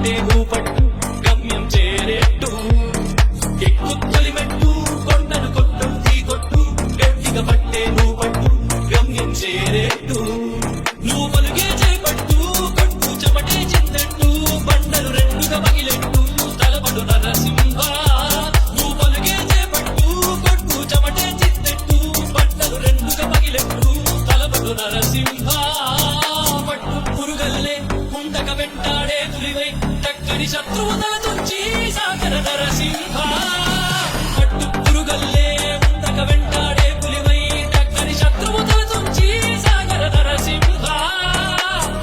పట్టే నువ్వు పట్టు గమ్యం చేరేట్టు ఎక్కు తొలిమెట్టు కొండను కొట్టు ఈ కొట్టు గట్టిగా పట్టే నువ్వు పట్టు గమ్యం చేరేట్టు నువ్వు పలుగే చేపట్టు కొట్టు చెమటే చిందట్టు బండలు రెండుగా పగిలెట్టు తలపడు నరసింహ నువ్వు పలుగే చేపట్టు కొట్టు చెమటే చిందట్టు బండలు రెండుగా పగిలెట్టు తలపడు నరసింహ పట్టు పురుగల్లే ఉండక వెంటాడే తులివై చక్కని శత్రువు తల తుంచి సాగర నరసింహ పట్టు పురుగల్లే ఉండక వెంటాడే పులివై చక్కని శత్రువు తల తుంచి సాగర నరసింహ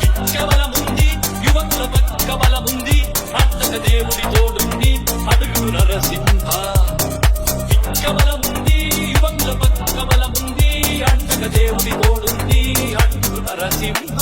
పిక్క బలముంది యువకుల పక్క బలముంది అంతక దేవుడి తోడుంది అడుగు నరసింహ పిక్క బలముంది యువకుల పక్క బలముంది అంతక దేవుడి తోడుంది అడుగు నరసింహ